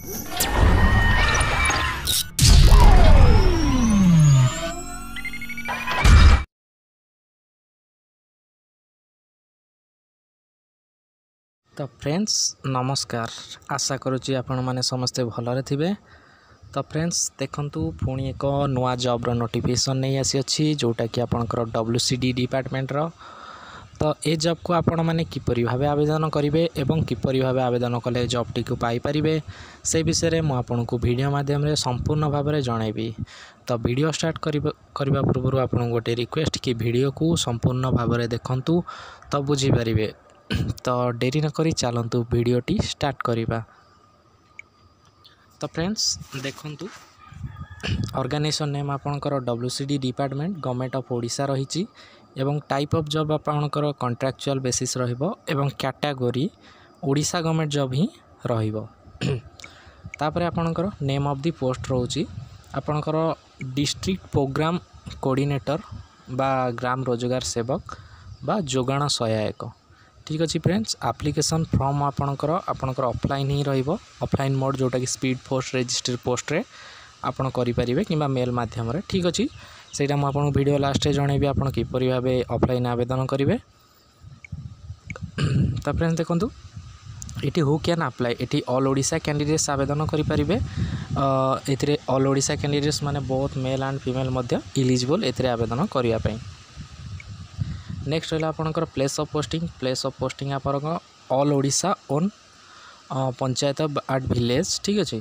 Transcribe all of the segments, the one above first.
तो फ्रेंड्स नमस्कार, आशा करुच्ची आपण मैंने समस्ते भलरे थिबे। तो फ्रेंड्स देखंतु पुणी एक नुआ जॉब नोटिफिकेशन नहीं आसी अच्छी जोटा कि आपणकर WCD डिपार्टमेंट रो। तो ये जॉब को आपण मैंने किपरि भाबे आवेदन करेंगे एवं किपरि भाबे आवेदन कले जॉब टी को पाई परिबे से विषय में आपको वीडियो माध्यम रे संपूर्ण भाव में जनइबी। तो वीडियो स्टार्ट करने पूर्व आपन गोटे रिक्वेस्ट कि वीडियो को संपूर्ण भाव में देखंतु तो बुझी पारिबे। तो डेरी न करी चलतु वीडियोटी स्टार्ट करिबा। तो फ्रेंड्स देखंतु ऑर्गेनाइजेशन नेम आपनकर WCD department government of Odisha रही एवं टाइप ऑफ जॉब आपनकर कॉन्ट्रैक्चुअल बेसिस रहिबो एवं कैटेगरी ओडिशा गवर्नमेंट जॉब ही रहिबो। तापरे आपनकर नेम ऑफ द पोस्ट रहउची आपनकर डिस्ट्रिक्ट प्रोग्राम कोऑर्डिनेटर बा ग्राम रोजगार सेवक बा जोगाण सहायक। ठीक अच्छे फ्रेंड्स एप्लिकेशन फॉर्म आपणकर ऑफलाइन ही रहिबो। ऑफलाइन मोड जोटा कि स्पीड पोस्ट रजिस्टर पोस्ट रे आपण करि परिबे किंबा मेल माध्यम रे। ठीक अच्छे सेटा मु आपन वीडियो लास्ट रे जणेबी आपण किपरि भाबे ऑफलाइन आवेदन करिवे। तो फ्रेंड्स देखंतु eighty who can apply eighty all Odisha candidates आवेदन करि परिबे। एथिरे ऑल ओडिशा कैंडिडेट्स माने बोथ मेल एंड फीमेल मध्ये एलिजिबल एथिरे आवेदन करिया पई। नेक्स्ट रहा आपनकर प्लेस ऑफ पोस्टिंग आपन all Odisha own panchayat at village. ठीक अच्छे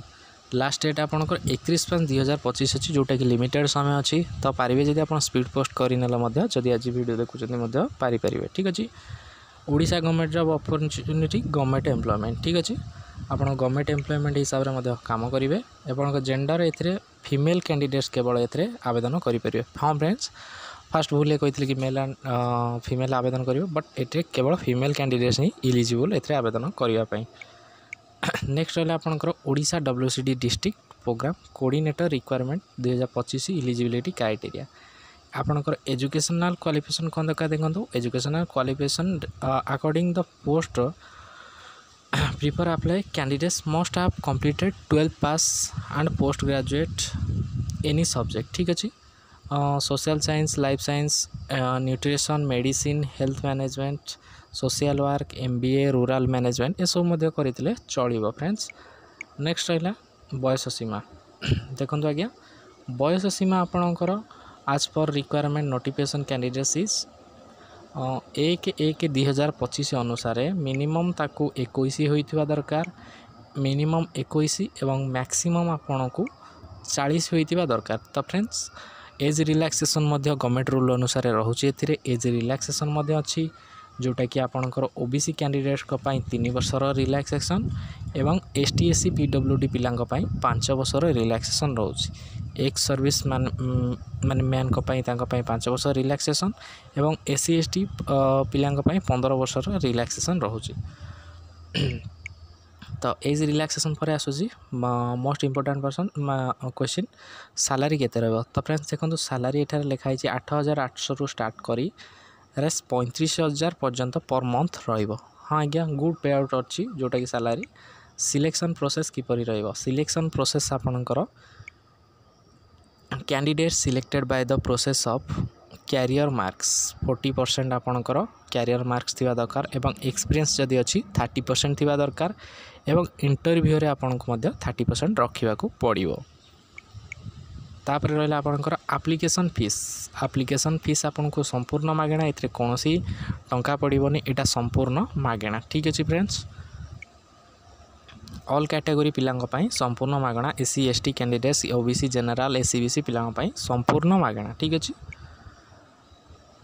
लास्ट डेट आपनकर 31/5/2025 अच्छी जोटा कि लिमिटेड समय अच्छी। तो पारिबे जदि आप स्पीड पोस्ट करनेला जदि आज वीडियो देखुं पारि परिबे। ठीक अच्छे Odisha government job opportunity government employment. ठीक अच्छे आपन गवर्नमेंट एम्प्लॉयमेंट हिसाब से काम करेंगे। आपन जेंडर ए फीमेल कैंडिडेट्स केवल ए आवेदन करेंगे। हाँ फ्रेंड्स फास्ट भूल कही कि मेल एंड फीमेल आवेदन करेंगे बट ये केवल फीमेल कैंडिडेट्स ही इलिजिबल ए आवेदन करने। नेक्स्ट रहा आपंकर Odisha WCD district program coordinator requirement 2025 eligibility criteria. आपंकर एजुकेशनल क्वालिफिकेशन कौन दरकार देखो। Educational qualification according the post prefer apply candidates must have completed 12th pass and post graduate any subject. ठीक अच्छे social science life science nutrition medicine health management social work MBA rural management ये सब करते चलो friends. Next रहा बयस सीमा देखो आज्ञा बयस सीमा आपणकर आज पर रिक्वायरमेंट नोटिफिकेशन कैंडिडेट्स इज 1/1/2025 अनुसार मिनिमम ताकू 21 होइथिबा दरकार। मिनिमम 21 एवं मैक्सिमम आपन को 40 होइथिबा दरकार। तो friends age relaxation government rule अनुसार रोचे। एज रिलैक्सेशन अच्छी जोटा कि आपणकर OBC कैंडिडेट्स को 3 वर्षर रिलैक्सेशन एवं ST SC PWD पिलांक 5 वर्षर रिलैक्सेशन रोचे। एक सर्विस मैन को 5 वर्ष रिलैक्सेशन एवं SC ST पिलांक 15 वर्षर रिलैक्सेशन रोचे। तो एज रिलैक्सेशन पर आसूसी most important person question salary केते रहबो। तो फ्रेंड्स देखो सैलरी एठार लिखाई 8,800 रु स्टार्ट करी 35,000 पर्यंत पर मंथ रहिबो। हाँ आज्ञा गुड पे आउट अच्छी जोटा कि सैलरी। सिलेक्शन प्रोसेस किपरि रहिबो। सिलेक्शन प्रोसेस आपनकर candidate selected by the process of career marks 40% आपनकर कैरियर मार्क्स थिबा दरकार एवं एक्सपीरियंस जदि अच्छी 30% थिबा दरकार एवं इंटरव्यू रे आपनको 30% रखा पड़ो। तापर रहा आपनकर एप्लिकेशन फीस आपको संपूर्ण मागेणा ए कौन टंका पड़ोनी एटा संपूर्ण मागेणा। ठीक अच्छे फ्रेंड्स ऑल कैटेगरी पिलांग संपूर्ण मागणा SC ST candidates OBC general SC BC पिलांग संपूर्ण मागणा। ठीक अच्छे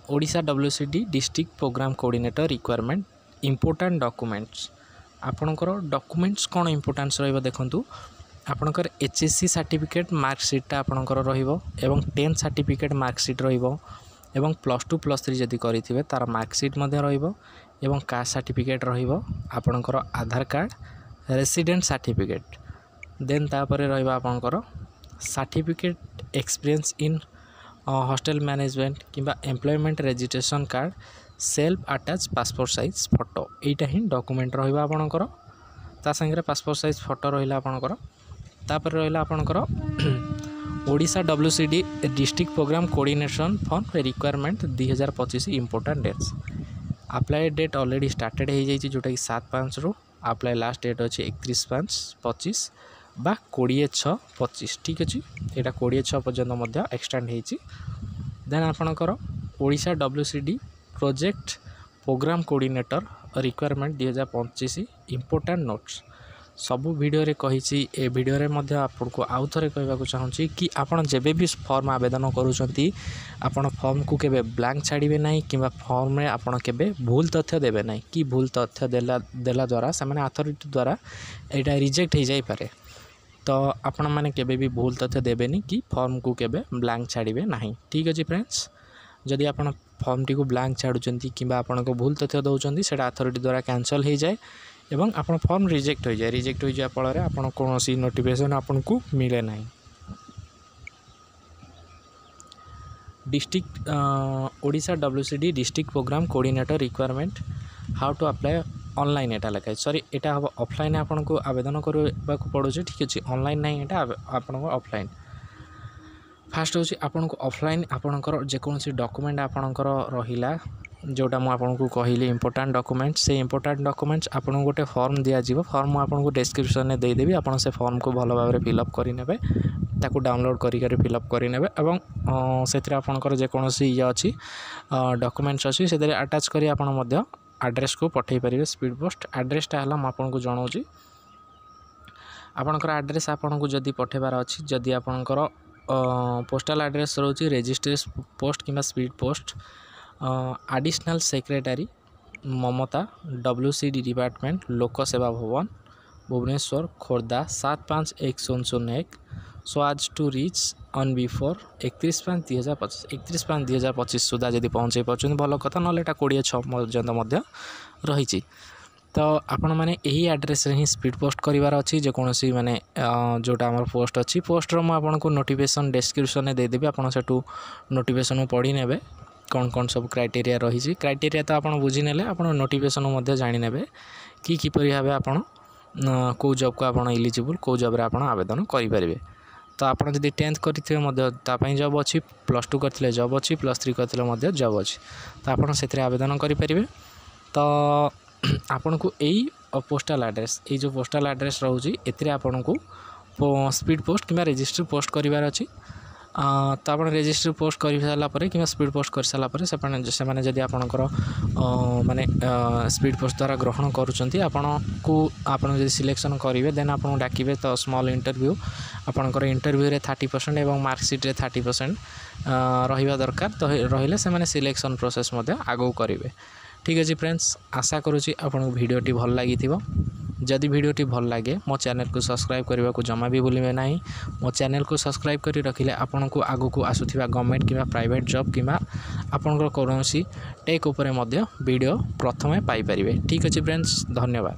Odisha WCD district program coordinator requirement important documents आपनकर डॉक्यूमेंट्स कौन इंपोर्टेंस रहिबो देखंतु आपनकर HSC सर्टिफिकेट मार्कशीटा आपनकर रहिबो एवं 10th सर्टिफिकेट मार्कशीट रहिबो एवं +2 +3 जदि करिथिबे तार मार्कशीट मध्ये रहिबो एवं कास्ट सर्टिफिकेट रहिबो आपनकर Aadhaar card resident certificate then तापर रहिबो आपनकर certificate experience in hostel management किंबा employment registration card self attach passport size photo एटा ही डॉक्यूमेंट रहिबा आपनकर ता संगे पासपोर्ट साइज फोटो रहा आपंकर तापर रहा आपंकर Odisha WCD district program coordination for requirement 2025 important dates apply date already started हो जाइए जोटा कि 7/5 रु अप्लाई लास्ट डेट अच्छे 31/5/25 बा 20/6/25 ठीक अच्छे यहाँ 20/6 पर्यंत एक्सटेंड होती देन आपणकर Odisha WCD project program coordinator requirement 2025 important notes सबू वीडियो रे कही ए वीडियो रे मध्य आपको आउ थे कहवाक चाहूँगी कि आपड़ जब भी फॉर्म आवेदन करुँच आपण फॉर्म को केबे ब्लैंक छाड़े ना कि फॉर्म में आपड़ केबे भूल तथ्य देवे ना कि भूल तथ्य देला द्वारा से अथॉरिटी द्वारा यहाँ रिजेक्ट हो जाई पारे तो आपण मैंने केबे भी भूल तथ्य देवेनि कि फॉर्म को केबे ब्लैंक छाड़े ना ठीक अच्छे फ्रेंड्स जदि आपण फॉर्म टी को ब्लैंक छाड़ुंट कि आपण को भूल तथ्य दौरान से अथॉरिटी द्वारा कैंसल हो जाए एवं आपण फॉर्म रिजेक्ट हो जाए फल आपण कौन नोटिफिकेशन आपन को मिले ना district Odisha WCD district program coordinator requirement how to apply online एटा लिखाई सॉरी एटा हम ऑफलाइन आपन को आवेदन करबा को पड़ुचे ठीक अच्छे ऑनलाइन नहीं एटा आपन को ऑफलाइन फास्ट होची आपन को ऑफलाइन आपनकर जेकोसी डॉक्यूमेंट आपनकर रहिला जोटा मुझे आपको कहली इंपोर्टेंट डॉक्यूमेंट्स से इंपोर्टेंट डॉक्यूमेंट्स आपको गोटे फॉर्म दिज्व फॉर्म आपको डिस्क्रिप्शन में देदेवी आप से फॉर्म को भल भाव फिलअप करेंगे ताकू डाउनलोड कर फिलअप करेंगे और से आपंकर जेकोसी ये अच्छी डॉक्यूमेंट्स अच्छी से अटैच कर एड्रेस को पठे पारे स्पीड पोस्ट एड्रेसटा है मुझे जनाऊँगी आपंकर एड्रेस आपको जदि पठेबार अच्छी जदि आपंकर पोस्टाल एड्रेस रोचे रजिस्ट्रेशन पोस्ट कि स्पीड पोस्ट एडिशनल सेक्रेटरी ममता WCD डिपार्टमेंट लोक सेवा भवन भुवनेश्वर खोर्धा 751001 सो आज टू रीच ऑन बिफोर 31/5/2025 31/5/2025 सुधा जब पहुँचे पार्टी भल कथा ना 20/6 पर्यंत रही तो आपण मैंने यही एड्रेस रे ही स्पीड पोस्ट करिवार अच्छी जेकोसी माने जोटा आमर पोस्ट अच्छी पोस्टर मुझे नोटिफिकेशन डिस्क्रिप्शन में देदेवी आपड़ से नोटिफिकेशन पढ़ी ने कौन कौन सब क्राइटेरिया रही क्राइटेरिया तो आपड़ बुझी ने आप नोटिफिकेशन जाने कि किपरि भाव आपड़ कौ जॉब को आप इलिजिबल कौ जॉब आप आवेदन करेंगे तो आपड़ जब 10th करें जॉब अच्छी +2 करते जॉब अच्छी +3 करते जॉब अच्छी तो आपड़ से आवेदन करेंगे तो आपन को यही पोस्टाल एड्रेस ये जो पोस्टाल एड्रेस रोचे ए आपन को स्पीड पोस्ट कि रजिस्टर पोस्ट करार अच्छी तो आप रजिस्टर पोस्ट कर सारापर कि स्पीड पोस्ट कर सारापर से जदि आपणकर माने स्पीड पोस्ट द्वारा ग्रहण करुँच सिलेक्शन करेंगे देन आपको डाकिबे तो स्मॉल इंटरव्यू आपणकर इंटरव्यू रे 30% एवं मार्कशीट रे 30% रहिबा दरकार तो रहिले से सिलेक्शन प्रोसेस आगू करेंगे ठीक अच्छे फ्रेंड्स आशा करुँची आपको वीडियोटी भल लगी जदि वीडियोटी भल लगे मो चैनल को सब्सक्राइब करने को जमा भी भूलिए ना मो चैनल को सब्सक्राइब कर रखिले आपन को आगु को आसुथिबा गवर्नमेंट कि प्राइवेट जॉब कि आपनकर कौन टेक उपरे वीडियो प्रथमे पाई परिबे ठीक अच्छे फ्रेंड्स धन्यवाद।